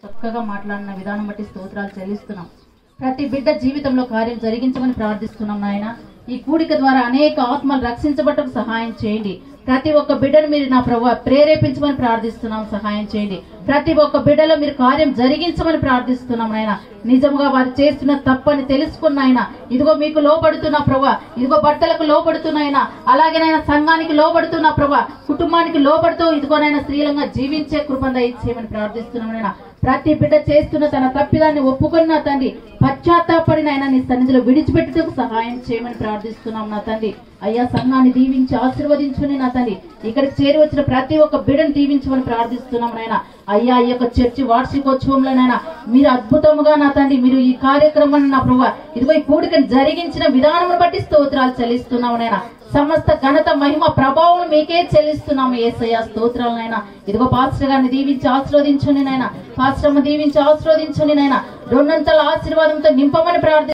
చక్కగా మాట్లాడిన విధానం బట్టి స్తోత్రాలు చెల్లిస్తున్నాం. ప్రతి బిడ్డ జీవితంలో కార్యం జరిగించమని ప్రార్థిస్తున్నాం నాయన. ఈ కూడిక ద్వారా అనేక ఆత్మలు రక్షించబట్టకు సహాయం చేయండి. ప్రతి ఒక్క బిడ్డను మీరు నా ప్రభువా ప్రేరేపించమని ప్రార్థిస్తున్నాం, సహాయం చేయండి. ప్రతి ఒక్క బిడ్డలో మీరు కార్యం జరిగించమని ప్రార్థిస్తున్నాం నాయన. నిజంగా వారు చేస్తున్న తప్పని తెలుసుకున్నాయన. ఇదిగో మీకు లోబడుతున్నా ప్రభువా, ఇదిగో భర్తలకు లోబడుతున్నాయన, అలాగేనైనా సంఘానికి లోబడుతున్నా ప్రభువా, కుటుంబానికి లోబడుతూ ఇదిగోనైనా స్త్రీలంగా జీవించే కృపను దయచేయమని ప్రార్థిస్తున్నాం నాయన. ప్రతి బిడ్డ చేస్తున్న తన తప్పిదాన్ని ఒప్పుకొని నా తండ్రి పశ్చాత్తాపడి నాయన నీ సన్నిధిలో విడిచిపెట్టుటకు సహాయం చేయమని ప్రార్థిస్తున్నాం నా తండ్రి. అయ్యా సంఘాన్ని దీవించి ఆశీర్వదించుకుని నా తండ్రి ఇక్కడికి చేరి వచ్చిన ప్రతి ఒక్క బిడ్డను దీవించమని ప్రార్థిస్తున్నాం నాయన. అయ్యా ఈ యొక్క చర్చి వార్షికోత్సవంలోనైనా మీరు అద్భుతముగా నా తండ్రి మీరు ఈ కార్యక్రమాన్ని నా ప్రభువా ఇదిగో ఈ కూడికను జరిగించిన విధానం బట్టి స్తోత్రాలు చెల్లిస్తున్నాము నాయన. సమస్త ఘనత మహిమ ప్రభావం మీకే చెల్లిస్తున్నాము యేసయ్య, స్తోత్రాలు నాయన. ఇదిగో పాస్టర్ గారిని దీవించి ఆశీర్వదించుని నాయన, పాస్టర్ దీవించి ఆశీర్వదించుని నాయన, రెండంతల ఆశీర్వాదంతో నింపమని ప్రార్థి